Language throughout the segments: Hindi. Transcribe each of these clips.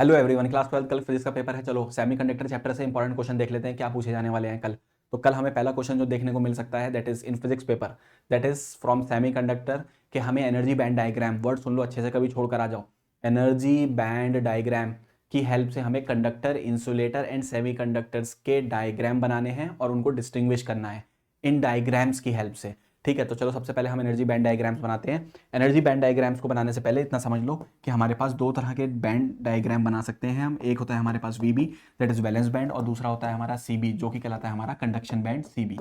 हेलो एवरीवन, क्लास 12 कल फिजिक्स का पेपर है। चलो सेमीकंडक्टर चैप्टर से इंपॉर्टेंट क्वेश्चन देख लेते हैं, क्या पूछे जाने वाले हैं कल। तो कल हमें पहला क्वेश्चन जो देखने को मिल सकता है that is in physics paper, that is from semiconductor कि हमें एनर्जी बैंड डायग्राम, वर्ड सुन लो अच्छे से, कभी छोड़ कर आ जाओ। एनर्जी बैंड डायग्राम की हेल्प से हमें कंडक्टर, इंसुलेटर एंड सेमीकंडक्टर्स के डायग्राम बनाने हैं और उनको डिस्टिंग्विश करना है इन डायग्राम्स की हेल्प से। ठीक है, तो चलो सबसे पहले हम एनर्जी बैंड डायग्राम्स बनाते हैं। एनर्जी बैंड डायग्राम्स को बनाने से पहले इतना समझ लो कि हमारे पास दो तरह के बैंड डायग्राम बना सकते हैं हम। एक होता है हमारे पास वीबी, दैट इज वैलेंस बैंड, और दूसरा होता है हमारा सीबी जो कि कहलाता है हमारा कंडक्शन बैंड सीबी।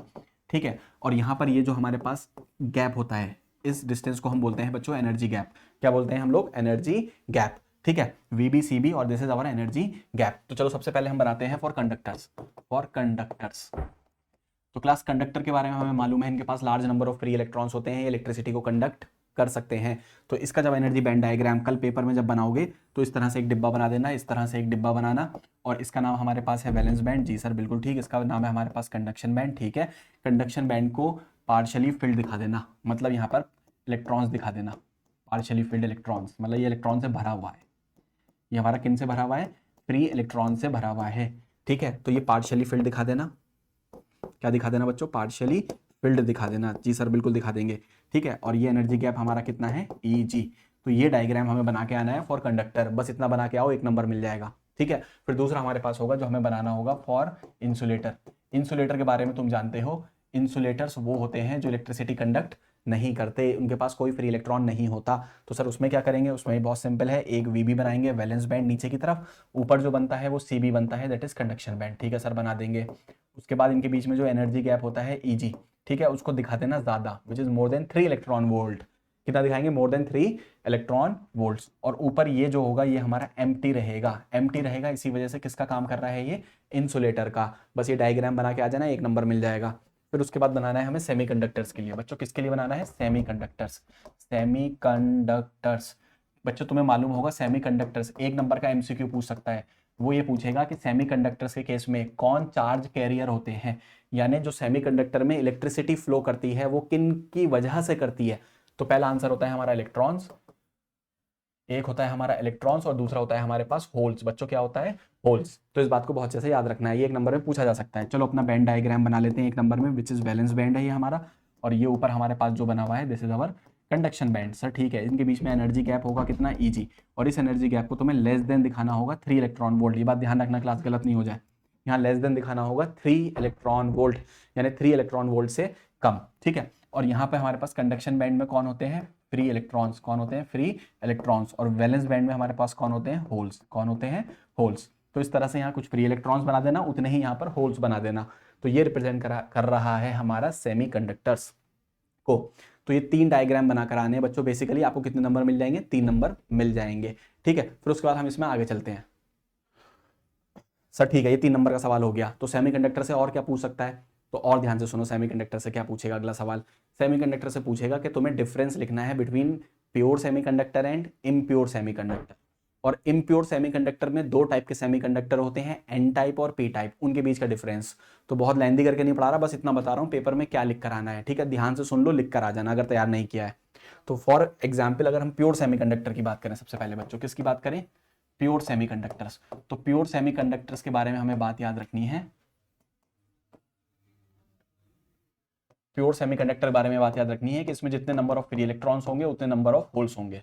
ठीक है, और यहाँ पर ये जो हमारे पास गैप होता है, इस डिस्टेंस को हम बोलते हैं बच्चों एनर्जी गैप। क्या बोलते हैं हम लोग? Energy gap. ठीक है, वीबी सीबी और this is our energy gap. तो चलो सबसे पहले हम बनाते हैं फॉर कंडक्टर्स। फॉर कंडक्टर्स तो क्लास कंडक्टर के बारे में हमें मालूम है, इनके पास large number of free electrons होते हैं, ये इलेक्ट्रिसिटी को कंडक्ट कर सकते हैं। तो इसका जब एनर्जी बैंड डायग्राम कल पेपर में जब बनाओगे तो इस तरह से एक डिब्बा बना देना, इस तरह से एक डिब्बा बनाना, और इसका नाम हमारे पास है वैलेंस बैंड। जी सर बिल्कुल ठीक, इसका नाम है हमारे पास कंडक्शन बैंड। ठीक है, कंडक्शन बैंड को पार्शली फिल्ड दिखा देना, मतलब यहाँ पर इलेक्ट्रॉन्स दिखा देना। पार्शली फिल्ड इलेक्ट्रॉन्स मतलब ये इलेक्ट्रॉन से भरा हुआ है, ये हमारा किन से भरा हुआ है? फ्री इलेक्ट्रॉन से भरा हुआ है। ठीक है, तो ये पार्शली फिल्ड दिखा देना। क्या दिखा देना बच्चों? पार्शियली फिल्ड दिखा देना। जी सर बिल्कुल दिखा देंगे। ठीक है, और ये एनर्जी गैप हमारा कितना है? ई जी। तो ये डायग्राम हमें बना के आना है फॉर कंडक्टर, बस इतना बना के आओ, एक नंबर मिल जाएगा। ठीक है, फिर दूसरा हमारे पास होगा जो हमें बनाना होगा फॉर इंसुलेटर। इंसुलेटर के बारे में तुम जानते हो, इंसुलेटर्स वो होते हैं जो इलेक्ट्रिसिटी कंडक्ट नहीं करते, उनके पास कोई फ्री इलेक्ट्रॉन नहीं होता। तो सर उसमें क्या करेंगे? उसमें भी बहुत सिंपल है, एक वीबी बनाएंगे वैलेंस बैंड नीचे की तरफ, ऊपर जो बनता है वो सीबी बनता है, दैट इज कंडक्शन बैंड। ठीक है सर, बना देंगे। उसके बाद इनके बीच में जो एनर्जी गैप होता है ईजी, ठीक है, उसको दिखा देना ज्यादा, which is more than 3 electron volt. कितना दिखाएंगे? More than 3 electron volts. और ऊपर ये जो होगा ये हमारा एम्प्टी रहेगा, एम्प्टी रहेगा, इसी वजह से किसका काम कर रहा है ये? इंसुलेटर का। बस ये डायग्राम बना के आ जाना, एक नंबर मिल जाएगा। फिर उसके बाद बनाना है हमें सेमीकंडक्टर्स के लिए। बच्चों किसके लिए बनाना है? सेमीकंडक्टर्स। सेमीकंडक्टर्स बच्चों तुम्हें मालूम होगा सेमीकंडक्टर्स एक नंबर का एमसीक्यू पूछ सकता है। वो ये पूछेगा कि सेमीकंडक्टर्स के केस में कौन चार्ज कैरियर होते हैं, यानी जो सेमीकंडक्टर में इलेक्ट्रिसिटी फ्लो करती है वो किन की वजह से करती है। तो पहला आंसर होता है हमारा इलेक्ट्रॉन्स, एक होता है हमारा इलेक्ट्रॉन्स और दूसरा होता है हमारे पास होल्स। बच्चों क्या होता है? होल्स। तो इस बात को बहुत अच्छे से याद रखना है, ये एक नंबर में पूछा जा सकता है। चलो अपना बैंड डायग्राम बना लेते हैं एक नंबर में, विच इज वैलेंस बैंड है ये हमारा, और ये ऊपर हमारे पास जो बना हुआ है this is our conduction band. Sir ठीक है, इनके बीच में एनर्जी गैप होगा कितना? ईजी, और इस एनर्जी गैप को तुम्हें लेस देन दिखाना होगा 3 इलेक्ट्रॉन वोल्ट। ये बात ध्यान रखना, क्लास गलत नहीं हो जाए। यहाँ लेस देन दिखाना होगा 3 इलेक्ट्रॉन वोल्ट, यानी 3 इलेक्ट्रॉन वोल्ट से कम। ठीक है, और यहाँ पे हमारे पास कंडक्शन बैंड में कौन होते हैं? Free electrons. कौन होते हैं? Free electrons. और वैलेंस बैंड में हमारे पास कौन होते हैं? होल्स। कौन होते हैं? होल्स। तो इस तरह से यहाँ कुछ फ्री इलेक्ट्रॉन्स बना देना, उतने ही यहाँ पर होल्स बना देना। तो ये रिप्रेजेंट कर रहा है हमारा सेमीकंडक्टर्स को। तो ये 3 डायग्राम बनाकर आने हैं बच्चों। बेसिकली आपको कितने नंबर मिल जाएंगे? 3 नंबर मिल जाएंगे। ठीक है, फिर उसके बाद हम इसमें आगे चलते हैं। सर ठीक है, ये 3 नंबर का सवाल हो गया। तो सेमीकंडक्टर से और क्या पूछ सकता है? तो और ध्यान से सुनो, सेमीकंडक्टर से क्या पूछेगा अगला सवाल? सेमीकंडक्टर से पूछेगा कि तुम्हें डिफरेंस लिखना है between pure semiconductor and impure semiconductor. और इम्प्योर सेमीकंडक्टर में 2 टाइप के सेमीकंडक्टर होते हैं, एन टाइप और पी टाइप, उनके बीच का डिफरेंस। तो बहुत लेंदी करके नहीं पढ़ा रहा, बस इतना बता रहा हूँ पेपर में क्या लिख कर आना है। ठीक है, ध्यान से सुन लो, लिख कर आ जाना अगर तैयार नहीं किया है तो। फॉर एग्जाम्पल अगर हम प्योर सेमीकंडक्टर की बात करें, सबसे पहले बच्चों किसकी बात करें? Pure semiconductors. तो प्योर सेमीकंडक्टर्स के बारे में हमें बात याद रखनी है, प्योर सेमीकंडक्टर के बारे में बात याद रखनी है कि इसमें जितने नंबर ऑफ फ्री इलेक्ट्रॉन्स होंगे उतने नंबर ऑफ होल्स होंगे,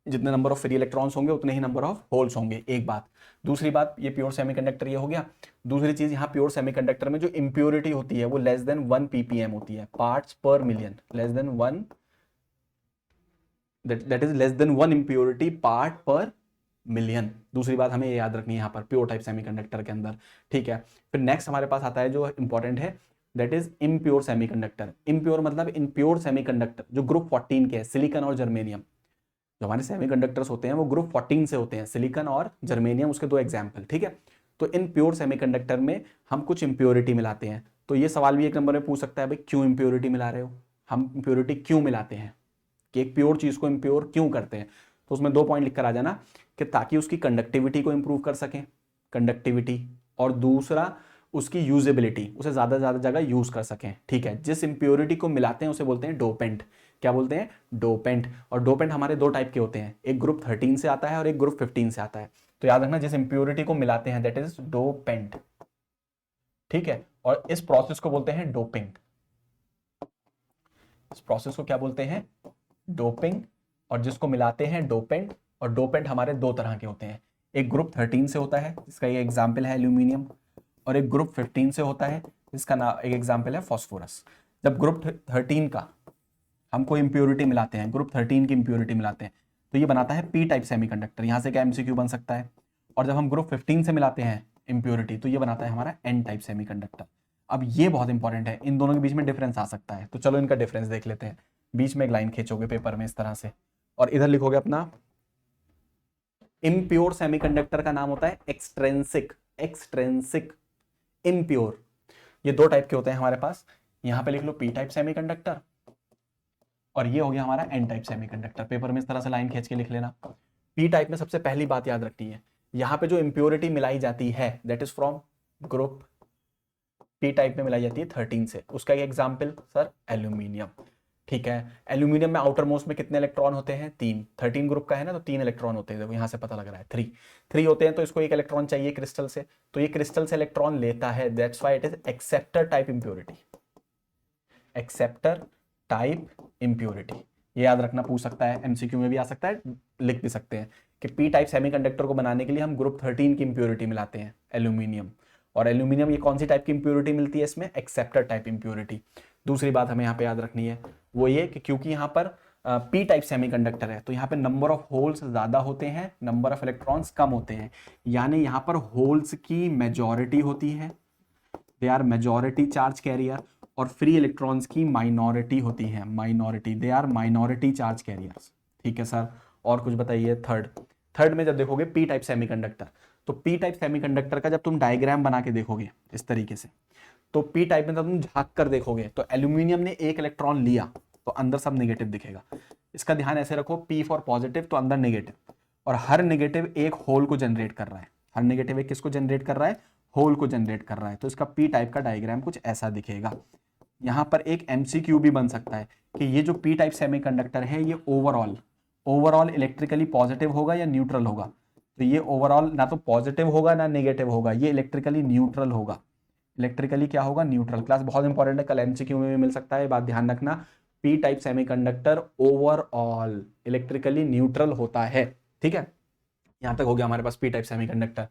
जितने नंबर ऑफ फ्री इलेक्ट्रॉन्स होंगे उतने ही नंबर ऑफ होल्स होंगे। एक बात। दूसरी बात, ये प्योर सेमीकंडक्टर ये हो गया। दूसरी चीज, यहाँ प्योर सेमीकंडक्टर में जो इंप्योरिटी होती है वो लेस देन 1 ppm होती है, पार्ट्स पर million, less than 1, that is less than 1 impurity part पर मिलियन। दूसरी बात हमें ये याद रखनी है यहाँ पर प्योर टाइप सेमीकंडक्टर के अंदर। ठीक है, फिर नेक्स्ट हमारे पास आता है जो इंपॉर्टेंट है, that is impure semiconductor. Impure मतलब इम्प्योर सेमीकंडक्टर जो ग्रुप 14 के है, सिलिकॉन और जर्मेनियम। जो हमारे सेमीकंडक्टर्स होते हैं वो ग्रुप 14 से होते हैं, सिलिकॉन और जर्मेनियम उसके 2 एग्जाम्पल। ठीक है, तो इन प्योर सेमीकंडक्टर में हम कुछ इंप्योरिटी मिलाते हैं। तो ये सवाल भी एक नंबर में पूछ सकता है, भाई क्यों इंप्योरिटी मिला रहे हो, हम इंप्योरिटी क्यों मिलाते हैं, कि एक प्योर चीज को इंप्योर क्यों करते हैं। तो उसमें 2 पॉइंट लिखकर आ जाना कि ताकि उसकी कंडक्टिविटी को इंप्रूव कर सकें, कंडक्टिविटी, और दूसरा उसकी यूजेबिलिटी, उसे ज्यादा से ज्यादा जगह यूज कर सकें। ठीक है, जिस इंप्योरिटी को मिलाते हैं उसे बोलते हैं डोपेंट। क्या बोलते हैं, डोपेंट। और डोपेंट हमारे दो टाइप के होते हैं, एक ग्रुप 13 से आता है और एक ग्रुप 15 से आता है। तो याद रखना जिस इंप्योरिटी को मिलाते हैं दैट इज डोपेंट, ठीक है। और इस प्रोसेस को बोलते हैं डोपिंग। इस प्रोसेस को क्या बोलते हैं, डोपिंग। और जिसको मिलाते हैं डोपेंट। और डोपेंट हमारे दो तरह के होते हैं, एक ग्रुप 13 से होता है जिसका ये एग्जाम्पल है एल्यूमिनियम, और एक ग्रुप 15 से होता है जिसका नाम एक एग्जाम्पल है फॉस्फोरस। जब ग्रुप 13 का हम कोई इंप्योरिटी मिलाते हैं, ग्रुप 13 की इंप्योरिटी मिलाते हैं, तो ये बनाता है पी टाइप सेमीकंडक्टर। यहां से क्या एमसीक्यू बन सकता है। और जब हम ग्रुप 15 से मिलाते हैं इंप्योरिटी, तो ये बनाता है हमारा एन टाइप सेमीकंडक्टर। अब ये बहुत इंपॉर्टेंट है, इन दोनों के बीच में डिफरेंस आ सकता है, तो चलो इनका डिफरेंस देख लेते हैं। बीच में एक लाइन खींचोगे पेपर में इस तरह से, और इधर लिखोगे अपना इम्प्योर सेमीकंडक्टर का नाम होता है एक्सट्रेंसिक। एक्सट्रेंसिक, इम्प्योर, ये दो टाइप के होते हैं हमारे पास। यहां पे लिख लो पी टाइप सेमीकंडक्टर, और ये हो गया हमारा एन टाइप सेमीकंडक्टर। पेपर में इस तरह से लाइन खींच के लिख लेना। पी टाइप में सबसे पहली बात याद रखनी है, यहां पे जो इंप्योरिटी मिलाई जाती है that is from group P type में मिलाई जाती है 13 से। उसका एक एग्जाम्पल सर एल्यूमिनियम, ठीक है। एल्यूमिनियम में आउटर मोस्ट में कितने इलेक्ट्रॉन होते हैं, 3। 13 ग्रुप का है ना, तो 3 इलेक्ट्रॉन होते हैं। देखो यहां से पता लग रहा है 3 होते हैं, तो इसको एक इलेक्ट्रॉन चाहिए क्रिस्टल से, तो ये क्रिस्टल से इलेक्ट्रॉन लेता है, that's why it is acceptor type impurity. Acceptor type impurity, ये याद रखना, पूछ सकता है, एमसीक्यू में भी आ सकता है, लिख भी सकते हैं कि पी टाइप सेमीकंडक्टर को बनाने के लिए हम ग्रुप 13 की इंप्योरिटी मिलाते हैं एल्यूमिनियम। और एल्यूमिनियम ये कौन सी टाइप की इंप्योरिटी मिलती है इसमें, एक्सेप्टर टाइप इंप्योरिटी। दूसरी बात हमें यहाँ पे याद रखनी है वो ये कि क्योंकि यहाँ पर पी टाइप सेमीकंडक्टर है, तो यहाँ पे नंबर ऑफ होल्स ज्यादा होते हैं, नंबर ऑफ इलेक्ट्रॉन्स कम होते हैं। यानी यहाँ पर होल्स की मेजॉरिटी होती है, they are majority charge carrier, और फ्री इलेक्ट्रॉन्स की माइनॉरिटी होती है, minority, they are minority charge carriers, ठीक है सर। और कुछ बताइए। थर्ड में जब देखोगे पी टाइप सेमीकंडक्टर, तो पी टाइप सेमीकंडक्टर का जब तुम डायग्राम बना के देखोगे इस तरीके से, तो पी टाइप में जब तुम झांक कर देखोगे तो एल्यूमिनियम ने एक इलेक्ट्रॉन लिया तो अंदर सब नेगेटिव दिखेगा। इसका ध्यान ऐसे रखो, पी फॉर पॉजिटिव तो अंदर नेगेटिव, और हर नेगेटिव एक होल को जनरेट कर रहा है। हर नेगेटिव एक किसको जनरेट कर रहा है, होल को जनरेट कर रहा है। तो इसका पी टाइप का डायग्राम कुछ ऐसा दिखेगा। यहां पर एक एमसीक्यू भी बन सकता है कि ये जो पी टाइप सेमीकंडक्टर है ये ओवरऑल इलेक्ट्रिकली पॉजिटिव होगा या न्यूट्रल होगा। तो ये ओवरऑल ना तो पॉजिटिव होगा ना नेगेटिव होगा, ये इलेक्ट्रिकली न्यूट्रल होगा। इलेक्ट्रिकली क्या होगा, न्यूट्रल। क्लास बहुत इंपॉर्टेंट है, कल एमसीक्यू में भी मिल सकता है, बात ध्यान रखना। P type semiconductor overall electrically neutral होता है, ठीक है। यहां तक हो गया हमारे पास पी टाइप सेमीकंडक्टर।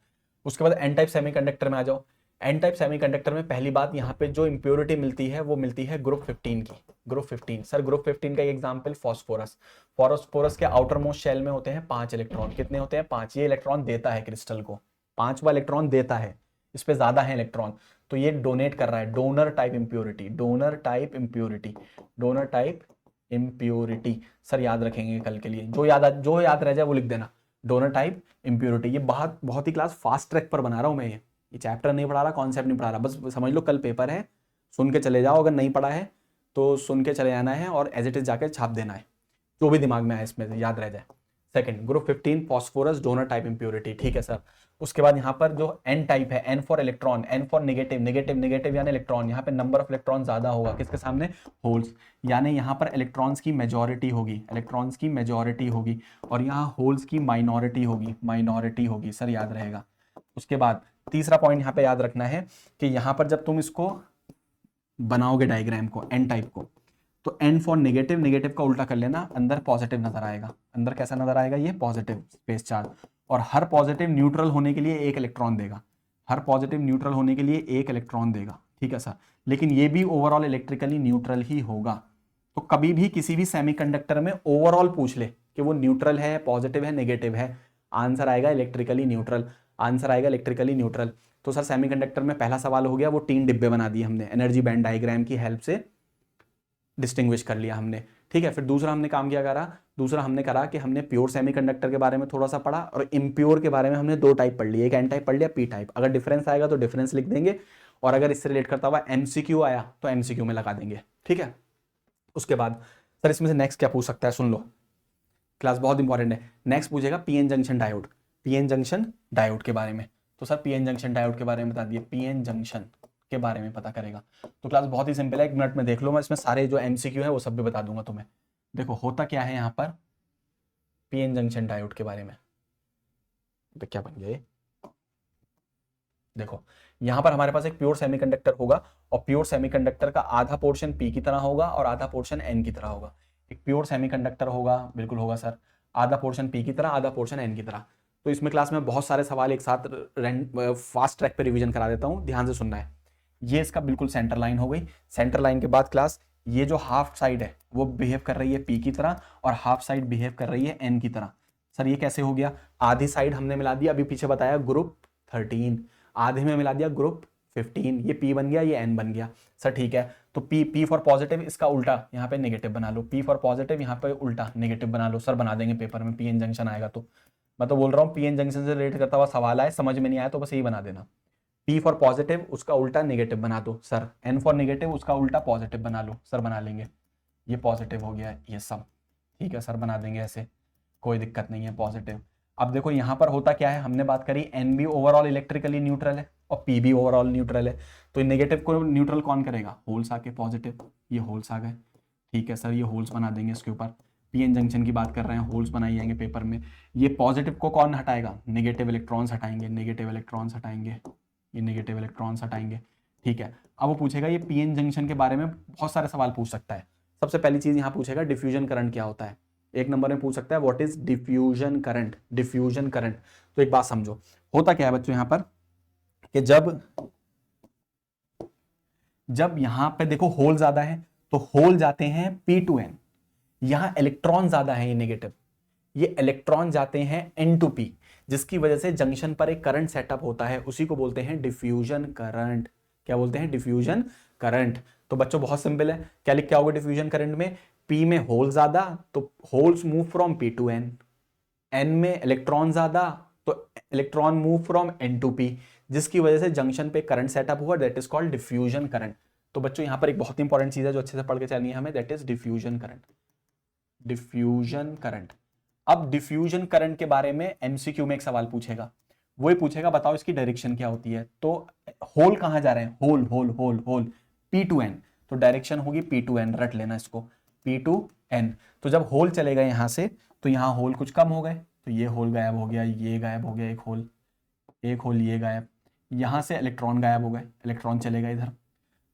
उसके बाद एन टाइप सेमीकंडक्टर में आ जाओ। एन टाइप सेमीकंडक्टर में पहली बात यहाँ पे जो इंप्योरिटी मिलती है वो मिलती है ग्रुप 15 की। ग्रुप 15 सर, ग्रुप 15 का एग्जांपल फॉस्फोरस। फॉस्फोरस के आउटर मोस्ट शेल में होते हैं 5 इलेक्ट्रॉन। कितने होते हैं, 5। ये इलेक्ट्रॉन देता है क्रिस्टल को, 5वां इलेक्ट्रॉन देता है, इस पे ज्यादा है इलेक्ट्रॉन, तो ये डोनेट कर रहा है। Donor type impurity, donor type impurity, donor type impurity. Sir याद रखेंगे कल के लिए, जो याद रह जाए वो लिख देना, डोनर टाइप इंप्योरिटी। ये बहुत ही क्लास फास्ट ट्रैक पर बना रहा हूं मैं, ये चैप्टर नहीं पढ़ा रहा, कॉन्सेप्ट नहीं पढ़ा रहा, बस समझ लो कल पेपर है, सुन के चले जाओ। अगर नहीं पढ़ा है तो सुन के चले जाना है और एज इट इज जाके छाप देना है, जो भी दिमाग में आए इसमें से याद रह जाए। Second group 15 phosphorus, donor type impurity, ठीक है सर। उसके बाद यहाँ पर जो एन टाइप है, N for electron, N for negative, negative यानी इलेक्ट्रॉन, यहाँ पे नंबर ऑफ इलेक्ट्रॉन ज्यादा होगा किसके सामने, होल्स, यानी यहाँ पर इलेक्ट्रॉन्स की मेजॉरिटी होगी, इलेक्ट्रॉन्स की मेजॉरिटी होगी, और यहाँ होल्स की माइनॉरिटी होगी, सर याद रहेगा। उसके बाद तीसरा पॉइंट यहाँ पे याद रखना है कि यहाँ पर जब तुम इसको बनाओगे डायग्राम को, एन टाइप को, तो एन फॉर नेगेटिव, नेगेटिव का उल्टा कर लेना, अंदर पॉजिटिव नजर आएगा। अंदर कैसा नजर आएगा, ये पॉजिटिव स्पेस चार्ज। और हर पॉजिटिव न्यूट्रल होने के लिए एक इलेक्ट्रॉन देगा, हर पॉजिटिव न्यूट्रल होने के लिए एक इलेक्ट्रॉन देगा, ठीक है सर। लेकिन ये भी ओवरऑल इलेक्ट्रिकली न्यूट्रल ही होगा। तो कभी भी किसी भी सेमीकंडक्टर में ओवरऑल पूछ ले कि वो न्यूट्रल है, पॉजिटिव है, नेगेटिव है, आंसर आएगा इलेक्ट्रिकली न्यूट्रल, आंसर आएगा इलेक्ट्रिकली न्यूट्रल। तो सर सेमीकंडक्टर में पहला सवाल हो गया, वो 3 डिब्बे बना दिए हमने, एनर्जी बैंड डायग्राम की हेल्प से डिस्टिंग्विश कर लिया हमने, ठीक है। फिर दूसरा हमने काम किया करा, दूसरा हमने करा कि हमने प्योर सेमीकंडक्टर के बारे में थोड़ा सा पढ़ा, और इम्प्योर के बारे में हमने 2 टाइप पढ़ लिए, एक एन टाइप पढ़ लिया, पी टाइप। अगर डिफरेंस आएगा तो डिफरेंस लिख देंगे, और अगर इससे रिलेट करता हुआ एमसीक्यू आया तो एमसीक्यू में लगा देंगे, ठीक है। उसके बाद सर इसमें से नेक्स्ट क्या पूछ सकता है, सुन लो, क्लास बहुत इंपॉर्टेंट है। नेक्स्ट पूछेगा PN junction diode, PN junction diode के बारे में। तो सर पीएन जंक्शन डायोड के बारे में बता दिए, पीएन जंक्शन के बारे में पता करेगा। तो क्लास बहुत ही सिंपल है, 1 मिनट में देख लो, मैं इसमें सारे जो एमसीक्यू है वो सब भी बता दूंगा तुम्हें। देखो होता क्या है यहाँ पर, पीएन जंक्शन डायोड के बारे में, तो क्या बन गया ये, देखो यहां पर हमारे पास एक प्योर सेमीकंडक्टर होगा और प्योर सेमीकंडक्टर का आधा पोर्शन पी की तरह होगा और आधा पोर्शन एन की तरह होगा। एक प्योर सेमीकंडक्टर होगा, बिल्कुल होगा सर, आधा पोर्शन पी की तरह आधा पोर्शन एन की तरह। तो इसमें क्लास में बहुत सारे सवाल एक साथ फास्ट ट्रैक पे रिवीजन करा देता हूं, ध्यान से सुनना है। ये इसका बिल्कुल सेंटर लाइन हो गई। सेंटर लाइन के बाद क्लास ये जो हाफ साइड है वो बिहेव कर रही है पी की तरह और हाफ साइड बिहेव कर रही है एन की तरह। सर ये कैसे हो गया, आधी साइड हमने मिला दिया, अभी पीछे बताया ग्रुप 13, आधे में मिला दिया ग्रुप 15, ये P बन गया, ये N बन गया। सर ठीक है, तो P फॉर पॉजिटिव, इसका उल्टा यहाँ पे नेगेटिव बना लो, P फॉर पॉजिटिव यहाँ पे उल्टा नेगेटिव बना लो। सर बना देंगे पेपर में, PN जंक्शन आएगा तो मैं तो बोल रहा हूँ PN जंक्शन से रिलेटेड करता हुआ सवाल आए, समझ में नहीं आया तो बस यही बना देना, P फॉर पॉजिटिव उसका उल्टा नेगेटिव बना दो सर, N फॉर नेगेटिव उसका उल्टा पॉजिटिव बना लो। सर बना लेंगे, ये पॉजिटिव हो गया ये सब, ठीक है सर बना देंगे ऐसे, कोई दिक्कत नहीं है, पॉजिटिव। अब देखो यहाँ पर होता क्या है, हमने बात करी एन भी ओवरऑल इलेक्ट्रिकली न्यूट्रल है और पी भी ओवरऑल न्यूट्रल है, तो नेगेटिव को न्यूट्रल कौन करेगा, होल्स आके पॉजिटिव, ये होल्स आ गए, ठीक है सर ये होल्स बना देंगे इसके ऊपर। पीएन जंक्शन की बात कर रहे हैं, होल्स बनाए जाएंगे पेपर में। ये पॉजिटिव को कौन हटाएगा, नेगेटिव इलेक्ट्रॉन्स हटाएंगे, नेगेटिव इलेक्ट्रॉन्स हटाएंगे, ये नेगेटिव इलेक्ट्रॉन्स हटाएंगे, ठीक है। अब वो पूछेगा ये पीएन जंक्शन के बारे में बहुत सारे सवाल पूछ सकता है। सबसे पहली चीज यहाँ पूछेगा डिफ्यूजन करंट क्या होता है, एक नंबर में पूछ सकता है what is diffusion current, diffusion current. तो एक बात समझो, होता क्या है बच्चों यहाँ पर कि जब यहां पे देखो होल ज्यादा है तो होल जाते हैं P टू N, यहां इलेक्ट्रॉन ज्यादा है, ये नेगेटिव, ये इलेक्ट्रॉन जाते हैं N टू P, जिसकी वजह से जंक्शन पर एक करंट सेटअप होता है, उसी को बोलते हैं डिफ्यूजन करंट। क्या बोलते हैं, डिफ्यूजन करंट। तो बच्चों बहुत सिंपल है, क्या लिख के आओगे डिफ्यूजन करंट में, P में होल ज्यादा तो holes move from P to N, N में इलेक्ट्रॉन ज्यादा तो electron move from N to P, जिसकी वजह से जंक्शन पे करंट सेटअप हुआ, that is called diffusion current. तो बच्चों यहां पर एक बहुत इंपॉर्टेंट चीज है जो अच्छे से पढ़ के चलनी है हमें, that is diffusion current, diffusion current. अब डिफ्यूजन करंट के बारे में एमसीक्यू में एक सवाल पूछेगा, वो ही पूछेगा बताओ इसकी डायरेक्शन क्या होती है। तो होल कहां जा रहे हैं, hole hole hole hole P to N, तो डायरेक्शन होगी P टू N, रट लेना इसको, P टू N। तो जब होल चले गए यहां से तो यहां होल कुछ कम हो गए, तो ये होल गायब हो गया, ये गायब हो गया, एक होल ये गायब, यहां से इलेक्ट्रॉन गायब हो गए, इलेक्ट्रॉन चले गए इधर।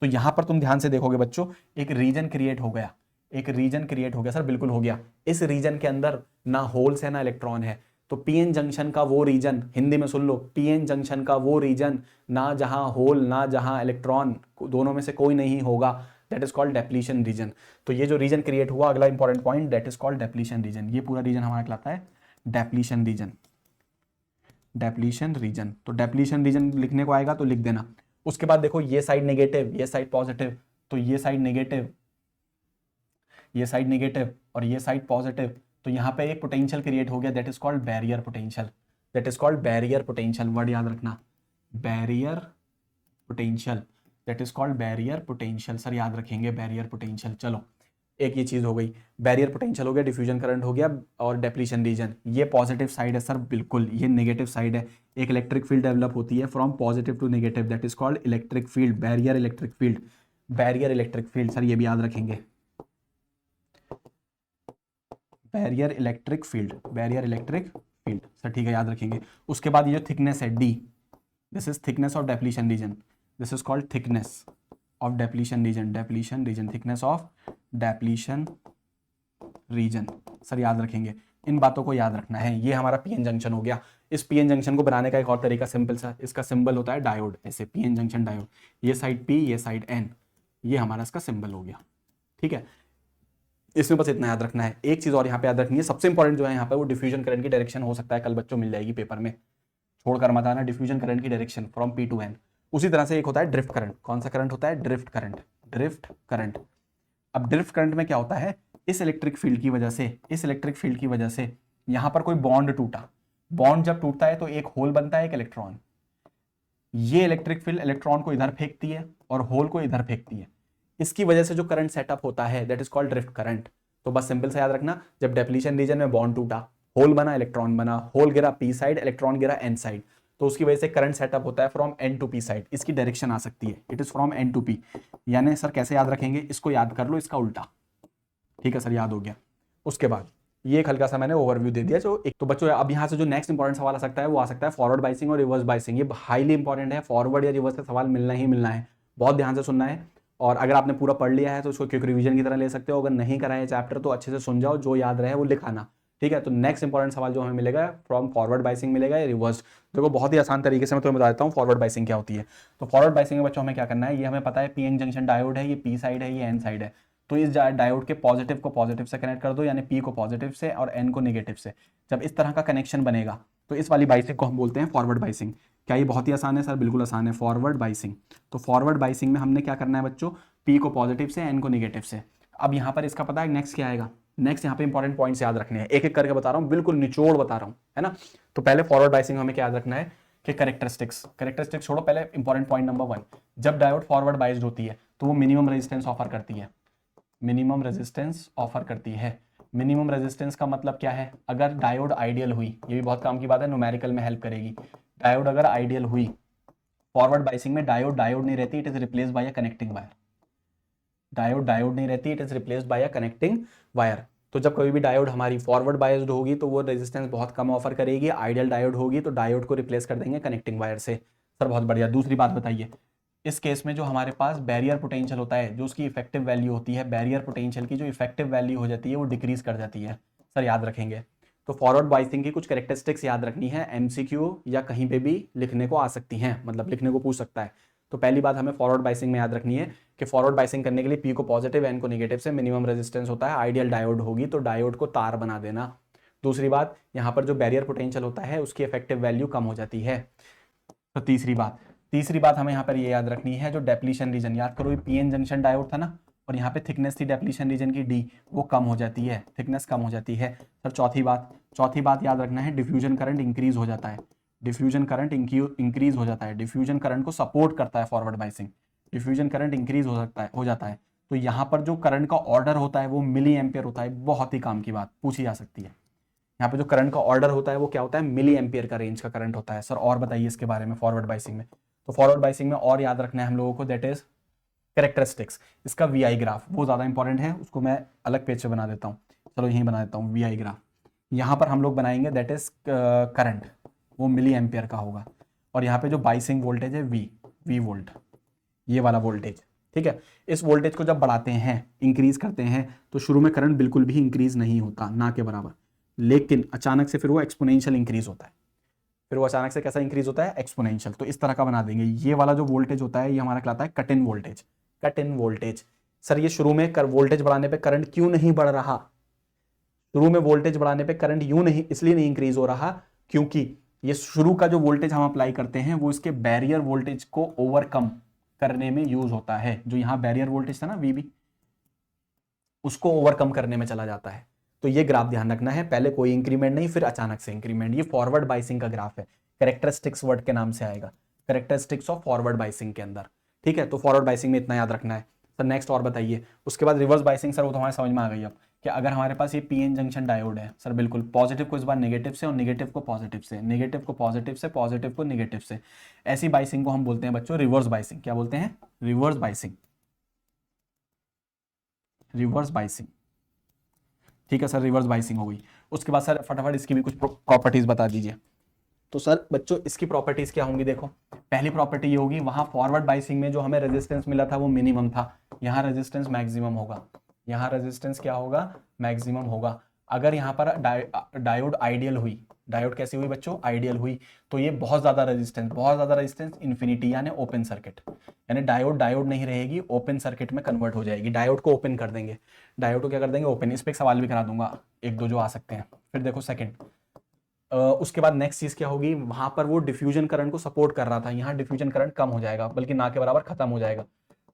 तो यहां पर तुम ध्यान से देखोगे बच्चों एक रीजन क्रिएट हो गया, एक रीजन क्रिएट हो गया, सर बिल्कुल हो गया। इस रीजन के अंदर ना होल्स है ना इलेक्ट्रॉन है, तो पीएन जंक्शन का वो रीजन, हिंदी में सुन लो, पीएन जंक्शन का वो रीजन ना जहां होल ना जहां इलेक्ट्रॉन, दोनों में से कोई नहीं होगा, that is called depletion region. तो ये जो रीजन क्रिएट हुआ, अगला important point, that is called depletion region. ये पूरा रीजन हमारा कहलाता है डेप्लीशन रीजन, डेप्लीशन रीजन। तो डेप्लीशन रीजन लिखने को आएगा तो लिख देना। उसके बाद देखो ये साइड नेगेटिव, ये साइड पॉजिटिव, तो ये साइड नेगेटिव, ये साइड नेगेटिव और ये साइड पॉजिटिव, तो यहाँ पे एक पोटेंशियल क्रिएट हो गया, that is called barrier potential, that is called barrier potential, word याद रखना, barrier potential, that is called barrier potential. Sir याद रखेंगे बैरियर पोटेंशियल। चलो एक ये चीज हो गई, बैरियर पोटेंशियल हो गया, डिफ्यूजन करंट हो गया और डेप्लीशन रीजन। ये पॉजिटिव साइड है सर, बिल्कुल ये नेगेटिव साइड है। एक इलेक्ट्रिक फील्ड डेवलप होती है from positive to negative, that is called electric field, barrier electric field, barrier electric field. Sir ये भी याद रखेंगे, barrier electric field, barrier electric field, sir ठीक है याद रखेंगे। उसके बाद ये जो थिकनेस है D, this is thickness of depletion region, this is called thickness of depletion region, depletion region, thickness of depletion region. Sir याद रखेंगे, इन बातों को याद रखना है। ये हमारा पीएन जंक्शन हो गया। इस पीएन जंक्शन को बनाने का एक और तरीका सिंपल सा, इसका सिंबल होता है डायोड, ऐसे पीएन जंक्शन डायोड, ये साइड P ये साइड N, ये हमारा इसका सिंबल हो गया, ठीक है। इसमें बस इतना याद रखना है। एक चीज और यहाँ पे याद रखनी है, सबसे इंपॉर्टेंट जो है यहाँ पे वो डिफ्यूजन करंट की डायरेक्शन हो सकता है, कल बच्चों मिल जाएगी पेपर में, छोड़कर मत आना, डिफ्यूजन करंट की direction from P to N। उसी तरह से एक होता है ड्रिफ्ट करंट। कौन सा करंट होता है, ड्रिफ्ट करंट, ड्रिफ्ट करंट। अब ड्रिफ्ट करंट में क्या होता है, इस इलेक्ट्रिक फील्ड की वजह से, इस इलेक्ट्रिक फील्ड की वजह से यहां पर कोई बॉन्ड टूटा, बॉन्ड जब टूटता है तो एक होल बनता है, एक इलेक्ट्रॉन, ये इलेक्ट्रिक फील्ड इलेक्ट्रॉन को इधर फेंकती है और होल को इधर फेंकती है, इसकी वजह से जो करंट सेटअप होता है that is called drift current. तो बस सिंपल से याद रखना, जब डेप्लीशन रीजन में बॉन्ड टूटा, होल बना, इलेक्ट्रॉन बना, होल गिरा P साइड, इलेक्ट्रॉन गिरा N साइड, तो उसकी वजह से करंट सेटअप होता है from N to P side. इसकी डायरेक्शन आ सकती है, it is from N to P। यानी सर कैसे याद रखेंगे, इसको याद कर लो, इसका उल्टा, ठीक है सर याद हो गया। उसके बाद ये एक हल्का सा मैंने ओवरव्यू दे दिया जो एक। तो बच्चों अब यहाँ से जो नेक्स्ट इंपॉर्टेंट सवाल आ सकता है वो आ सकता है फॉरवर्ड बाइसिंग और रिवर्स बाइसिंग। ये हाईली इंपॉर्टेंट है, फॉरवर्ड या रिवर्स का सवाल मिलना ही मिलना है, बहुत ध्यान से सुनना है। और अगर आपने पूरा पढ़ लिया है तो उसको क्विक रिवीजन की तरह ले सकते हो, अगर नहीं करा है चैप्टर तो अच्छे से सुन जाओ, जो याद रहे वो लिखाना, ठीक है। तो नेक्स्ट इंपॉर्टेंट सवाल जो हमें मिलेगा फ्रॉम फॉरवर्ड बाइसिंग मिलेगा या रिवर्स। देखो बहुत ही आसान तरीके से मैं तुम्हें बता देता हूँ फॉरवर्ड बाइसिंग क्या होती है। तो फॉरवर्ड बाइसिंग में बच्चों हमें क्या करना है, ये हमें पता है पी एन जंक्शन डायोड है, ये पी साइड है, ये एन साइड है। तो इस डायोड के पॉजिटिव को पॉजिटिव से कनेक्ट कर दो, यानी पी को पॉजिटिव से और एन को नेगेटिव से। जब इस तरह का कनेक्शन बनेगा तो इस वाली बाइसिंग को हम बोलते हैं फॉरवर्ड बाइसिंग। क्या ये बहुत ही आसान है सर? बिल्कुल आसान है, फॉरवर्ड बाइसिंग। तो फॉरवर्ड बाइसिंग में हमने क्या करना है बच्चों, पी को पॉजिटिव से, एन को नेगेटिव से। अब यहाँ पर इसका पता है नेक्स्ट क्या आएगा, नेक्स्ट यहाँ पे इंपॉर्टेंट पॉइंट्स याद रखने हैं, एक एक करके बता रहा हूँ, बिल्कुल निचोड़ बता रहा हूँ, है ना। तो पहले फॉरवर्ड बाइसिंग में हमें क्या याद रखना है कि कैरेक्टरिस्टिक्स छोड़ो, पहले इंपॉर्टेंट पॉइंट नंबर 1, जब डायोड फॉरवर्ड बाइज्ड होती है तो वो मिनिमम रेजिस्टेंस ऑफर करती है, मिनिमम रेजिस्टेंस ऑफर करती है। मिनिमम रेजिस्टेंस का मतलब क्या है, अगर डायोड आइडियल हुई, ये भी बहुत काम की बात है, न्यूमेरिकल में हेल्प करेगी। डायोड अगर आइडियल हुई, फॉरवर्ड बाइसिंग में डायोड नहीं रहती, it is replace by a connecting wire. Diode नहीं रहती, it is replaced by a connecting wire. तो जब कभी भी डायोड हमारी फॉरवर्ड बायस्ड होगी तो वो रेजिस्टेंस बहुत कम ऑफर करेगी, आइडियल डायोड होगी तो डायोड को रिप्लेस कर देंगे कनेक्टिंग वायर से। सर बहुत बढ़िया। दूसरी बात बताइए, इस केस में जो हमारे पास बैरियर पोटेंशियल होता है, जो उसकी इफेक्टिव वैल्यू होती है, बैरियर पोटेंशियल की जो इफेक्टिव वैल्यू हो जाती है वो डिक्रीज कर जाती है। सर याद रखेंगे। तो फॉरवर्ड बाइसिंग की कुछ कैरेक्टरिस्टिक्स याद रखनी है, एमसीक्यू या कहीं पे भी लिखने को आ सकती हैं, मतलब लिखने को पूछ सकता है। तो पहली बात हमें फॉरवर्ड बाइसिंग में याद रखनी है कि फॉरवर्ड बाइसिंग करने के लिए पी को पॉजिटिव, एन को नेगेटिव से मिनिमम रेजिस्टेंस होता है, आइडियल डायोड होगी तो डायोड को तार बना देना। दूसरी बात, यहाँ पर जो बैरियर पोटेंशियल होता है उसकी इफेक्टिव वैल्यू कम हो जाती है। तो तीसरी बात हमें यहाँ पर ये याद रखनी है, जो डेप्लीशन रीजन, याद करो ये पीएन जंक्शन डायोड था ना, और यहाँ पे थिकनेस थी डेप्लीशन रीजन की डी, वो कम हो जाती है, थिकनेस कम हो जाती है। सर चौथी बात याद रखना है, डिफ्यूजन करंट इंक्रीज हो जाता है, डिफ्यूजन करंट इंक्रीज हो जाता है, डिफ्यूजन करंट को सपोर्ट करता है forward biasing, diffusion current increase हो जाता है। तो यहाँ पर जो करंट का ऑर्डर होता है वो मिली एम्पियर होता है, बहुत ही काम की बात पूछी जा सकती है। यहाँ पे जो करंट का ऑर्डर होता है वो क्या होता है, मिली एम्पियर का रेंज का करंट होता है। सर और बताइए इसके बारे में फॉरवर्ड बाइसिंग में। तो फॉरवर्ड बाइसिंग में और याद रखना है हम लोगों को, दैट इज कैरेक्टरिस्टिक्स। इसका वीआई ग्राफ वो ज़्यादा इंपॉर्टेंट है, उसको मैं अलग पेज पे बना देता हूँ, चलो यहीं बना देता हूँ वीआई ग्राफ। यहाँ पर हम लोग बनाएंगे दैट इज करंट, वो मिली एम्पियर का होगा, और यहाँ पे जो बाइसिंग वोल्टेज है वी वोल्ट, ये वाला वोल्टेज, ठीक है। इस वोल्टेज को जब बढ़ाते हैं, इंक्रीज करते हैं, तो शुरू में करंट बिल्कुल भी इंक्रीज नहीं होता, ना के बराबर, लेकिन अचानक से फिर वो एक्सपोनेंशियल इंक्रीज होता है। फिर वो अचानक से कैसा इंक्रीज होता है, एक्सपोनेंशियल। तो इस तरह का बना देंगे। ये वाला जो वोल्टेज होता है ये हमारा कहलाता है cut in voltage, cut in voltage. Sir ये शुरू में वोल्टेज बढ़ाने पे करंट क्यों नहीं बढ़ रहा, शुरू में वोल्टेज बढ़ाने पे करंट यूं नहीं, इसलिए नहीं इंक्रीज हो रहा क्योंकि ये शुरू का जो वोल्टेज हम अप्लाई करते हैं वो इसके बैरियर वोल्टेज को ओवरकम करने में यूज होता है। जो यहाँ बैरियर वोल्टेज था ना वीबी, उसको ओवरकम करने में चला जाता है। तो ये ग्राफ ध्यान रखना है, पहले कोई इंक्रीमेंट नहीं, फिर अचानक से इंक्रीमेंट। ये फॉरवर्ड बाइसिंग का ग्राफ है, कैरेक्टरिस्टिक्स वर्ड के नाम से आएगा, कैरेक्टरिस्टिक्स ऑफ फॉरवर्ड बाइसिंग के अंदर, ठीक है। तो फॉरवर्ड बाइसिंग में इतना याद रखना है। सर नेक्स्ट और बताइए। उसके बाद रिवर्स बाइसिंग, सर वो तो हमारे समझ में आ गई अब, कि अगर हमारे पास ये पीएन जंक्शन डायोड है, सर बिल्कुल, पॉजिटिव को इस बार नेगेटिव से और नेगेटिव को पॉजिटिव से, नेगेटिव को पॉजिटिव से, पॉजिटिव को नेगेटिव से, ऐसी बाइसिंग को हम बोलते हैं बच्चों रिवर्स बाइसिंग। क्या बोलते हैं, रिवर्स बाइसिंग, रिवर्स बाइसिंग, ठीक है सर, रिवर्स बाइसिंग हो गई। उसके बाद सर फटाफट इसकी भी कुछ प्रॉपर्टीज बता दीजिए। तो सर बच्चों इसकी प्रॉपर्टीज क्या होंगी, देखो पहली प्रॉपर्टी ये होगी, वहां फॉरवर्ड बाइसिंग में जो हमें रेजिस्टेंस मिला था वो मिनिमम था, यहाँ रेजिस्टेंस मैक्सिमम होगा, यहाँ रेजिस्टेंस क्या होगा, मैक्सिमम होगा। अगर यहाँ पर डायोड आइडियल हुई, डायोड कैसी हुई बच्चों, आइडियल हुई, तो ये बहुत ज्यादा रेजिस्टेंस इन्फिनिटी यानी ओपन सर्किट, यानी डायोड नहीं रहेगी, ओपन सर्किट में कन्वर्ट हो जाएगी। डायोड को ओपन कर देंगे, डायोड को क्या कर देंगे, ओपन। इस पे एक सवाल भी करा दूंगा, एक दो जो आ सकते हैं। फिर देखो सेकंड, उसके बाद नेक्स्ट चीज क्या होगी, वहां पर वो डिफ्यूजन करंट को सपोर्ट कर रहा था, यहाँ डिफ्यूजन करंट कम हो जाएगा, बल्कि ना के बराबर खत्म हो जाएगा,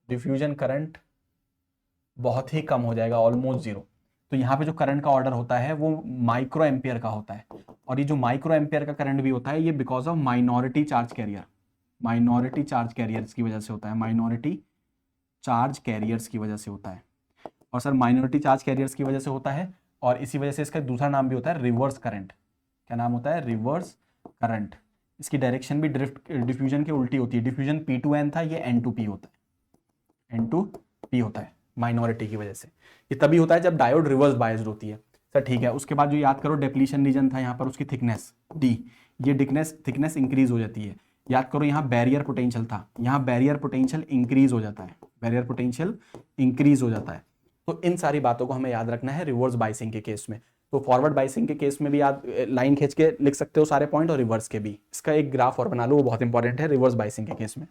डिफ्यूजन करंट बहुत ही कम हो जाएगा, ऑलमोस्ट जीरो। तो यहाँ पे जो करंट का ऑर्डर होता है वो माइक्रो एम्पियर का होता है, और ये जो माइक्रो एम्पियर का करंट भी होता है ये because of minority charge carrier, minority charge carriers की वजह से होता है, माइनॉरिटी चार्ज कैरियर्स की वजह से होता है। और सर माइनॉरिटी चार्ज कैरियर्स की वजह से होता है, और इसी वजह से इसका दूसरा नाम भी होता है रिवर्स करंट। क्या नाम होता है, रिवर्स करंट। इसकी डायरेक्शन भी डिफ्यूजन की उल्टी होती है, डिफ्यूजन P2N था, ये N2P होता है, N2P होता है माइनॉरिटी की वजह से। ये तभी होता है जब डायोड रिवर्स बायस्ड होती है। सर ठीक है। उसके बाद जो याद करो डिप्लीशन रीजन था यहाँ पर, उसकी थिकनेस डी, ये थिकनेस इंक्रीज हो जाती है। याद करो यहाँ बैरियर पोटेंशियल था, यहाँ बैरियर पोटेंशियल इंक्रीज हो जाता है, बैरियर पोटेंशियल इंक्रीज हो जाता है। तो इन सारी बातों को हमें याद रखना है रिवर्स बाइसिंग के केस में। तो फॉरवर्ड बाइसिंग के केस में भी याद लाइन खींच के लिख सकते हो सारे पॉइंट, और रिवर्स के भी। इसका एक ग्राफ और बना लो, वो बहुत इंपॉर्टेंट है रिवर्स बाइसिंग के केस में।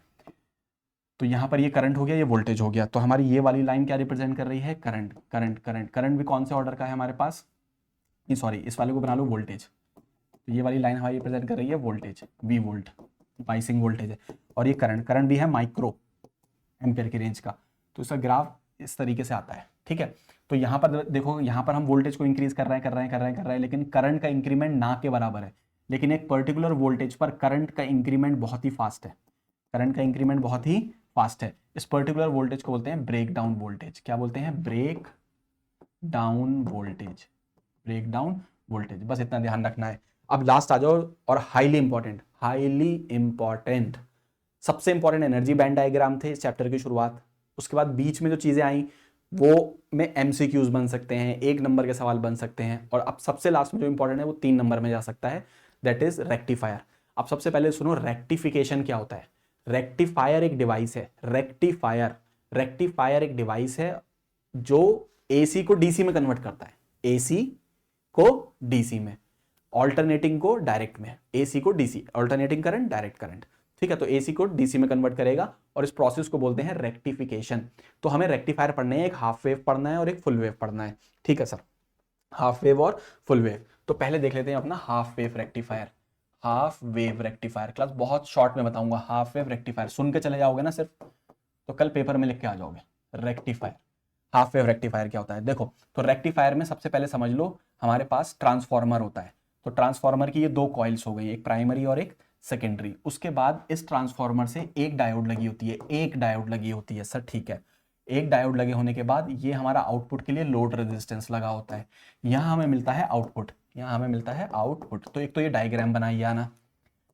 तो यहाँ पर ये करंट हो गया, ये वोल्टेज हो गया। तो हमारी ये वाली लाइन क्या रिप्रेजेंट कर रही है? करंट। करंट करंट करंट भी कौन से ऑर्डर का है हमारे पास? नहीं सॉरी, इस वाले को बना लो वोल्टेज। तो ये वाली लाइन हमारी रिप्रेजेंट कर रही है voltage, V volt, biasing voltage है। और ये करंट, करंट भी है माइक्रो एम्पियर की रेंज का। तो इसका ग्राफ इस तरीके से आता है, ठीक है। तो यहाँ पर देखो, यहाँ पर हम वोल्टेज को इंक्रीज कर रहे हैं, लेकिन करंट का इंक्रीमेंट ना के बराबर है। लेकिन एक पर्टिकुलर वोल्टेज पर करंट का इंक्रीमेंट बहुत ही फास्ट है, करंट का इंक्रीमेंट बहुत ही फास्ट है। इस पर्टिकुलर वोल्टेज को बोलते हैं ब्रेक डाउन वोल्टेज। क्या बोलते हैं? Breakdown voltage, breakdown voltage. बस इतना ध्यान रखना है। अब लास्ट आ जाओ, और हाईली इंपॉर्टेंट सबसे इंपॉर्टेंट एनर्जी बैंड डायग्राम थे इस चैप्टर की शुरुआत। उसके बाद बीच में जो चीजें आई वो में एमसीक्यूज बन सकते हैं, 1 नंबर के सवाल बन सकते हैं। और अब सबसे लास्ट में जो इंपॉर्टेंट है वो 3 नंबर में जा सकता है, दैट इज रेक्टिफायर। अब सबसे पहले सुनो, रेक्टिफिकेशन क्या होता है? रेक्टिफायर एक डिवाइस है, रेक्टिफायर एक डिवाइस है जो एसी को डीसी में कन्वर्ट करता है, एसी को डीसी में, ऑल्टरनेटिंग को डायरेक्ट में, एसी को DC, alternating current, direct current, ठीक है। तो एसी को डीसी में कन्वर्ट करेगा, और इस प्रोसेस को बोलते हैं रेक्टिफिकेशन। तो हमें रेक्टिफायर पढ़ने हैं, एक हाफ वेव पढ़ना है और एक फुल वेव पढ़ना है, ठीक है सर, हाफ वेव और फुल वेव। तो पहले देख लेते हैं अपना half wave rectifier. Half wave rectifier class बहुत शॉर्ट में बताऊंगा। हाफ वेव रेक्टिफायर सुन के चले जाओगे ना सिर्फ, तो कल पेपर में लिख के आ जाओगे। रेक्टिफायर, हाफ वेव रेक्टिफायर क्या होता है? देखो, तो रेक्टिफायर में सबसे पहले समझ लो हमारे पास ट्रांसफॉर्मर होता है। तो ट्रांसफॉर्मर की ये 2 कॉइल्स हो गई, एक प्राइमरी और एक सेकेंडरी। उसके बाद इस ट्रांसफॉर्मर से एक डायोड लगी होती है, एक डायोड लगी होती है सर, ठीक है। एक डायोड लगे होने के बाद ये हमारा आउटपुट के लिए लोड रेजिस्टेंस लगा होता है। यहाँ हमें मिलता है आउटपुट, यहाँ हमें मिलता है आउटपुट। तो एक तो ये डायग्राम बनाइए आना,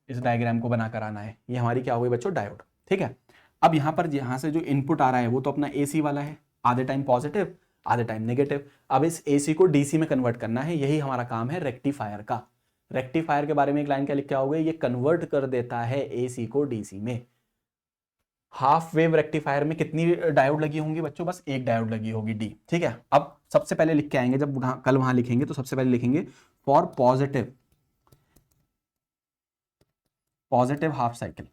इस डायग्राम को बनाकर आना है। ये हमारी क्या हो गई बच्चों? डायोड, ठीक है। अब यहाँ पर यहाँ से जो इनपुट आ रहा है वो तो अपना एसी वाला है, आधे टाइम पॉजिटिव आधे टाइम नेगेटिव। अब इस एसी को डीसी में कन्वर्ट करना है, यही हमारा काम है रेक्टिफायर का। रेक्टिफायर के बारे में एक लाइन क्या लिख के आओगे? ये कन्वर्ट कर देता है एसी को डीसी में। हाफ वेव रेक्टिफायर में कितनी डायोड लगी होंगी बच्चों? बस एक डायोड लगी होगी, डी, ठीक है। अब सबसे पहले लिख के आएंगे, जब कल वहां लिखेंगे तो सबसे पहले लिखेंगे for positive half cycle,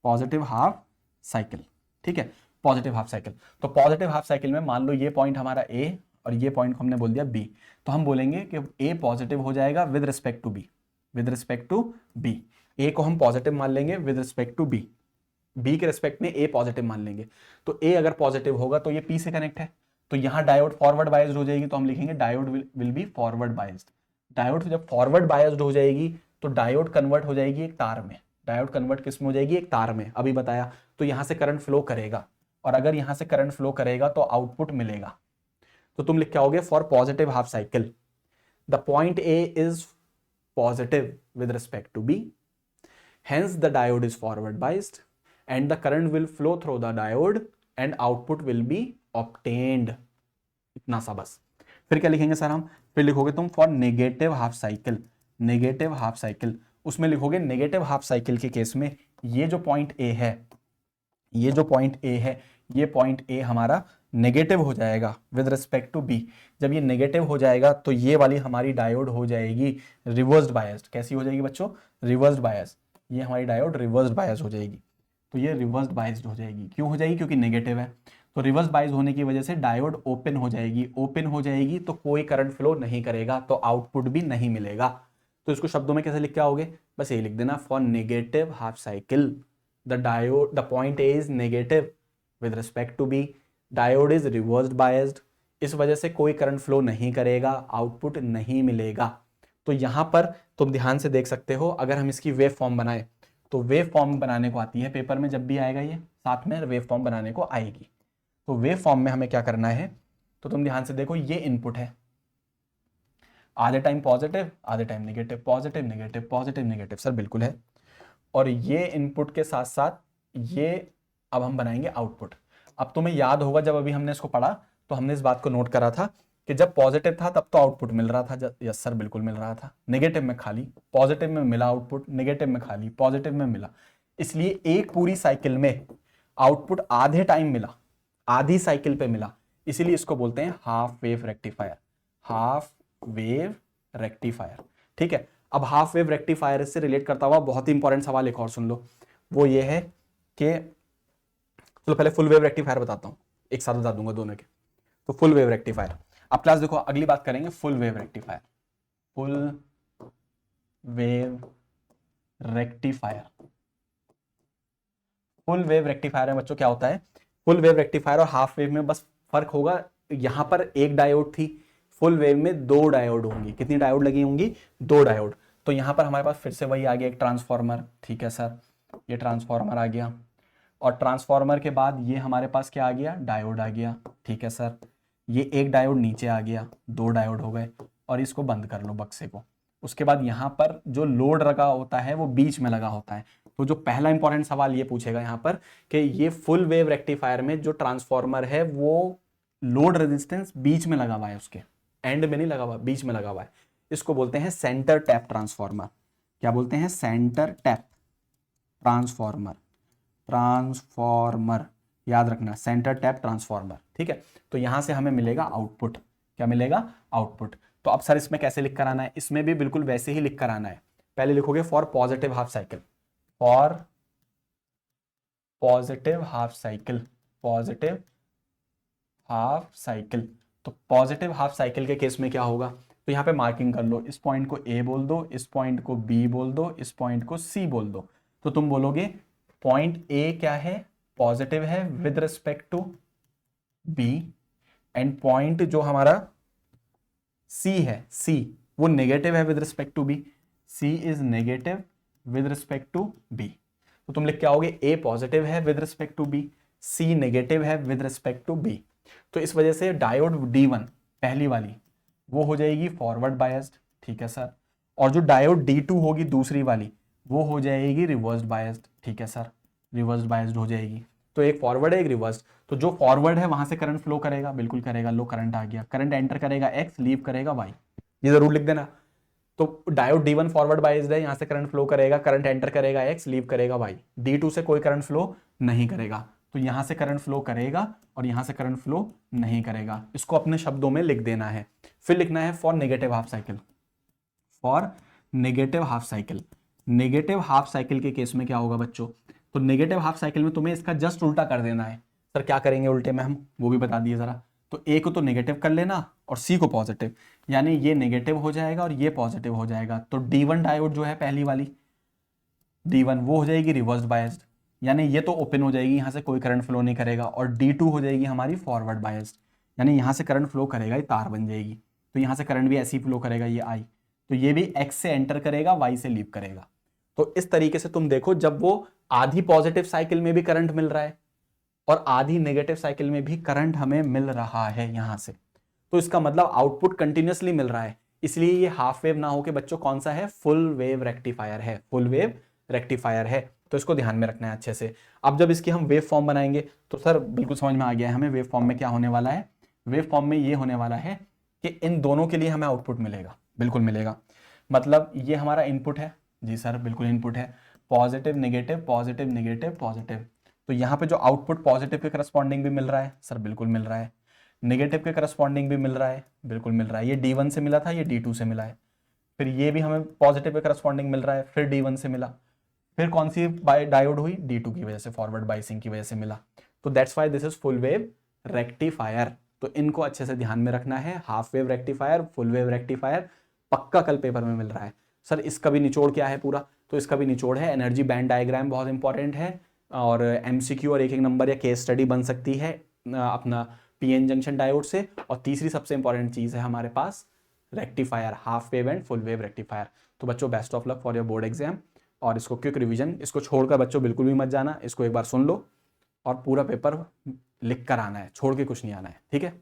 positive half cycle, ठीक है, पॉजिटिव हाफ साइकिल। तो पॉजिटिव हाफ साइकिल में मान लो ये पॉइंट हमारा ए और ये पॉइंट को हमने बोल दिया बी, तो हम बोलेंगे कि ए पॉजिटिव हो जाएगा with respect to B, with respect to B. A को हम पॉजिटिव मान लेंगे with respect to B, B के रिस्पेक्ट में ए पॉजिटिव मान लेंगे। तो ए अगर पॉजिटिव होगा तो ये पी से कनेक्ट है, तो यहाँ डायोड फॉरवर्ड बायस्ड हो जाएगी, तो हम लिखेंगे diode will be forward biased. Diode जब फॉरवर्ड बायस्ड हो जाएगी तो डायोड कन्वर्ट हो जाएगी एक तार में। डायोड कन्वर्ट किस में हो जाएगी? एक तार में, अभी बताया। तो यहां से करंट फ्लो करेगा, और अगर यहां से करंट फ्लो करेगा तो आउटपुट मिलेगा। तो तुम लिख के आओगे for positive half cycle the point A is positive with respect to B, hence the diode is forward biased and the current will flow through the diode and output will be obtained। इतना सा बस। फिर क्या लिखेंगे सर हम? फिर लिखोगे तुम for negative half cycle, negative half cycle. उसमें लिखोगे नेगेटिव हाफ साइकिल के केस में ये जो पॉइंट ए है, ये जो पॉइंट ए है, ये पॉइंट ए हमारा नेगेटिव हो जाएगा विद रिस्पेक्ट टू बी। जब ये नेगेटिव हो जाएगा तो ये वाली हमारी डायोड हो जाएगी रिवर्स्ड बायस्ड। कैसी हो जाएगी बच्चों? Reversed biased. ये हमारी डायोड रिवर्स्ड बायस्ड हो जाएगी। तो ये रिवर्स्ड बायस्ड हो जाएगी, क्यों हो जाएगी? क्योंकि नेगेटिव है। तो रिवर्स बायस होने की वजह से डायोड ओपन हो जाएगी, ओपन हो जाएगी तो कोई करंट फ्लो नहीं करेगा, तो आउटपुट भी नहीं मिलेगा। तो इसको शब्दों में कैसे लिख के आओगे? बस ये लिख देना for negative half cycle the diode the point A is negative with respect to B, diode is reversed biased, इस वजह से कोई करंट फ्लो नहीं करेगा, आउटपुट नहीं मिलेगा। तो यहां पर तुम ध्यान से देख सकते हो, अगर हम इसकी वेव फॉर्म बनाए तो वेव फॉर्म बनाने को आती है, पेपर में जब भी आएगा ये साथ में वेव फॉर्म बनाने को आएगी। तो वेव फॉर्म में हमें क्या करना है? तो तुम ध्यान से देखो, ये इनपुट है, आधे टाइम पॉजिटिव आधे time negative, positive negative positive negative, sir बिल्कुल है। और ये इनपुट के साथ साथ ये अब हम बनाएंगे आउटपुट। अब तुम्हें याद होगा जब अभी हमने इसको पढ़ा तो हमने इस बात को नोट करा था कि जब पॉजिटिव था तब तो आउटपुट मिल रहा था, यस सर बिल्कुल मिल रहा था, नेगेटिव में खाली, पॉजिटिव में मिला आउटपुट, नेगेटिव में खाली, पॉजिटिव में मिला। इसलिए एक पूरी साइकिल में आउटपुट आधे टाइम मिला, आधी साइकिल पे मिला, इसीलिए इसको बोलते हैं half wave rectifier, half wave rectifier. ठीक है, अब हाफ वेव रेक्टिफायर से रिलेट करता हुआ बहुत ही इंपॉर्टेंट सवाल एक और सुन लो, वो ये है कि चलो पहले फुल वेव रेक्टिफायर बताता हूं, एक साथ बता दूंगा दोनों के। तो फुल वेव रेक्टिफायर, अब क्लास देखो अगली बात करेंगे full wave rectifier, full wave rectifier. Full wave rectifier में बच्चों क्या होता है, फुल वेव रेक्टिफायर और हाफ वेव में बस फर्क होगा, यहां पर एक डायोड थी, फुल वेव में दो डायोड होंगी। कितनी डायोड लगी होंगी, दो डायोड। तो यहां पर हमारे पास फिर से वही आ गया एक ट्रांसफॉर्मर, ठीक है सर, ये ट्रांसफॉर्मर आ गया, और ट्रांसफॉर्मर के बाद ये हमारे पास क्या आ गया, डायोड आ गया, ठीक है सर, ये एक डायोड नीचे आ गया, दो डायोड हो गए, और इसको बंद कर लो बक्से को। उसके बाद यहाँ पर जो लोड लगा होता है वो बीच में लगा होता है। तो जो पहला इंपॉर्टेंट सवाल ये पूछेगा यहाँ पर कि ये फुल वेव रेक्टिफायर में जो ट्रांसफॉर्मर है वो लोड रेजिस्टेंस बीच में लगा हुआ है, उसके एंड में नहीं लगा हुआ, बीच में लगा हुआ है। इसको बोलते हैं सेंटर टैप ट्रांसफॉर्मर। क्या बोलते हैं, सेंटर टैप ट्रांसफॉर्मर, ट्रांसफॉर्मर याद रखना, सेंटर टैप ट्रांसफॉर्मर। ठीक है, तो यहां से हमें मिलेगा आउटपुट, क्या मिलेगा, आउटपुट। तो अब सर इसमें कैसे लिख कर आना है, इसमें भी बिल्कुल वैसे ही लिख कर आना है। पहले लिखोगे for positive half cycle, for positive half cycle, positive half cycle. तो पॉजिटिव हाफ साइकिल के केस में क्या होगा, तो यहाँ पे मार्किंग कर लो, इस पॉइंट को ए बोल दो, इस पॉइंट को बी बोल दो, इस पॉइंट को सी बोल दो। तो तुम बोलोगे पॉइंट ए क्या है, पॉजिटिव है with respect to B, and point जो हमारा सी है, सी वो नेगेटिव है with respect to B, C is negative with respect to B. तो तुम लिख के आओगे ए पॉजिटिव है with respect to B, C negative है विद रिस्पेक्ट टू बी। तो इस वजह से डायोड D1 पहली वाली वो हो जाएगी फॉरवर्ड बायस्ड, ठीक है सर, और जो डायोड D2 होगी दूसरी वाली वो हो जाएगी रिवर्स्ड बायस्ड, ठीक है सर, रिवर्स्ड बायस्ड हो जाएगी। तो एक फॉरवर्ड है एक रिवर्स, तो जो फॉरवर्ड है वहां से करंट फ्लो करेगा, बिल्कुल करेगा, लो करंट आ गया, करंट एंटर करेगा X, लीव करेगा Y, ये जरूर लिख देना। तो डायोड D1 फॉरवर्ड बायस्ड है, यहां से करंट फ्लो करेगा, करंट एंटर करेगा X, लीव करेगा Y, D2 से कोई करंट फ्लो नहीं करेगा, तो यहां से करंट फ्लो करेगा और यहां से करंट फ्लो नहीं करेगा। इसको अपने शब्दों में लिख देना है। फिर लिखना है for negative half cycle, for negative half cycle. Negative half cycle के केस में क्या होगा बच्चों, तो नेगेटिव हाफ साइकिल में तुम्हें इसका जस्ट उल्टा कर देना है। सर क्या करेंगे उल्टे में, हम वो भी बता दिए जरा। तो ए को तो नेगेटिव कर लेना और सी को पॉजिटिव, यानी ये नेगेटिव हो जाएगा और ये पॉजिटिव हो जाएगा। तो D1 डायोड जो है पहली वाली D1 वो हो जाएगी रिवर्स्ड बायस्ड, यानी ये तो ओपन हो जाएगी, यहाँ से कोई करंट फ्लो नहीं करेगा, और D2 हो जाएगी हमारी फॉरवर्ड बायस्ड, यानी यहाँ से करंट फ्लो करेगा, ये तार बन जाएगी, तो यहाँ से करंट भी ऐसे ही फ्लो करेगा, ये I, तो ये भी X से एंटर करेगा, Y से लीव करेगा। तो इस तरीके से तुम देखो, जब वो आधी पॉजिटिव साइकिल में भी करंट मिल रहा है और आधी नेगेटिव साइकिल में भी करंट हमें मिल रहा है यहाँ से, तो इसका मतलब आउटपुट कंटिन्यूसली मिल रहा है। इसलिए ये हाफ वेव ना हो के बच्चों कौन सा है, फुल वेव रेक्टिफायर है, फुल वेव रेक्टिफायर है। तो इसको ध्यान में रखना है अच्छे से। अब जब इसकी हम वेव फॉर्म बनाएंगे तो सर बिल्कुल समझ में आ गया है हमें वेव फॉर्म में क्या होने वाला है। वेव फॉर्म में ये होने वाला है कि इन दोनों के लिए हमें आउटपुट मिलेगा, बिल्कुल मिलेगा। मतलब ये हमारा इनपुट है, जी सर बिल्कुल इनपुट है, positive negative positive negative positive. तो यहाँ पे जो आउटपुट पॉजिटिव के करस्पॉन्डिंग भी मिल रहा है, सर बिल्कुल मिल रहा है, नेगेटिव के करस्पॉन्डिंग भी मिल रहा है, बिल्कुल मिल रहा है। ये D1 से मिला था, ये D2 से मिला है, फिर ये भी हमें पॉजिटिव के करस्पॉन्डिंग मिल रहा है, फिर D1 से मिला, फिर कौन सी डायोड हुई, D2 की वजह से, फॉरवर्ड बाइसिंग की वजह से मिला। तो that's why this is full wave rectifier. तो इनको अच्छे से ध्यान में रखना है, half wave rectifier, full wave rectifier, पक्का कल पेपर में मिल रहा है। सर इसका भी निचोड़ क्या है पूरा, तो इसका भी निचोड़ है एनर्जी बैंड डायग्राम बहुत इंपॉर्टेंट है, और MCQ और एक एक नंबर या केस स्टडी बन सकती है अपना PN जंक्शन डायोड से। और तीसरी सबसे इंपॉर्टेंट चीज़ है हमारे पास rectifier, half wave and full wave rectifier. तो बच्चों best of luck for your board exam, और इसको क्विक रिवीजन, इसको छोड़कर बच्चों बिल्कुल भी मत जाना, इसको एक बार सुन लो और पूरा पेपर लिख कर आना है, छोड़ के कुछ नहीं आना है, ठीक है।